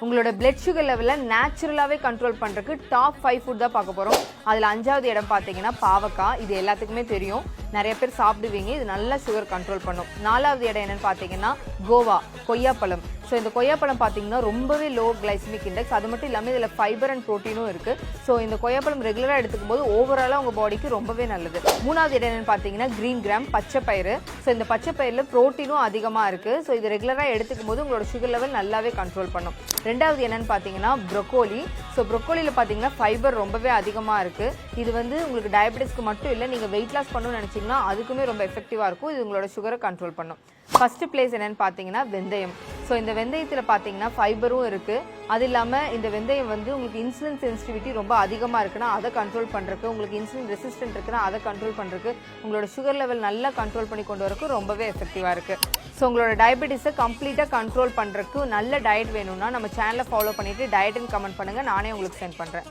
உங்களோட blood sugar லெவலை நேச்சுரலாகவே கண்ட்ரோல் பண்ணுறதுக்கு டாப் 5 ஃபுட் தான் பார்க்க போகிறோம். அதில் 5வது இடம் பார்த்தீங்கன்னா பாவக்காய். இது எல்லாத்துக்குமே தெரியும், நிறைய பேர் சாப்பிடுவீங்க. இது நல்லா சுகர் கண்ட்ரோல் பண்ணும். 4வது இடம் என்னென்னு பார்த்தீங்கன்னா கோவா, கொய்யாப்பழம். ஸோ இந்த கொய்யாப்பழம் பார்த்தீங்கன்னா ரொம்பவே லோ கிளைசமிக் இண்டெக்ஸ். அது மட்டும் இல்லாமல் இதில் ஃபைபர் அண்ட் ப்ரோட்டீனும் இருக்குது. ஸோ இந்த கொய்யாப்பழம் ரெகுலராக எடுத்துக்கும் போது ஓவராலாக உங்கள் பாடிக்கு ரொம்பவே நல்லது. 3வது இடம் என்னென்னு பார்த்தீங்கன்னா க்ரீன் கிராம், பச்சை பயிறு. ஸோ இந்த பச்சை பயிரில் ப்ரோட்டீனும் அதிகமாக இருக்குது. ஸோ இது ரெகுலராக எடுத்துக்கும் போது உங்களோட சுகர் லெவல் நல்லாவே கண்ட்ரோல் பண்ணும். 2வது என்னென்னு பார்த்தீங்கன்னா ப்ரொக்கோலி. ஸோ ப்ரொக்கோலியில் பார்த்தீங்கன்னா ஃபைபர் ரொம்பவே அதிகமாக இருக்குது. இது வந்து உங்களுக்கு டயபெட்டிஸ்க்கு மட்டும் இல்லை, நீங்கள் வெயிட் லாஸ் பண்ணணும்னு நினச்சிங்கன்னா அதுக்குமே ரொம்ப எஃபெக்டிவாக இருக்கும். இது உங்களோட சுகரை கண்ட்ரோல் பண்ணும். ஃபர்ஸ்ட் பிளேஸ் என்னென்னு பார்த்தீங்கன்னா வெந்தயம். ஸோ இந்த வெந்தயத்தில் பார்த்தீங்கன்னா ஃபைபரும் இருக்குது. அது இல்லாமல் இந்த வெந்தயம் வந்து உங்களுக்கு இன்சுலின் சென்சிட்டிவிட்டி ரொம்ப அதிகமாக இருக்குன்னா அதை கண்ட்ரோல் பண்ணுறதுக்கு, உங்களுக்கு இன்சுலின் ரெசிஸ்டன்ட் இருக்குன்னா அதை கண்ட்ரோல் பண்ணுறதுக்கு, உங்களோட சுகர் லெவல் நல்லா கண்ட்ரோல் பண்ணி கொண்டு வரக்கு ரொம்பவே எஃபெக்டிவாக இருக்குது. ஸோ உங்களோட டயபெட்டிஸை கம்ப்ளீட்டாக கண்ட்ரோல் பண்ணுறதுக்கு நல்ல டயட் வேணும்னா நம்ம சேனலை ஃபாலோ பண்ணிவிட்டு டயட்னு கமெண்ட் பண்ணுங்கள், நானே உங்களுக்கு சென்ட் பண்ணுறேன்.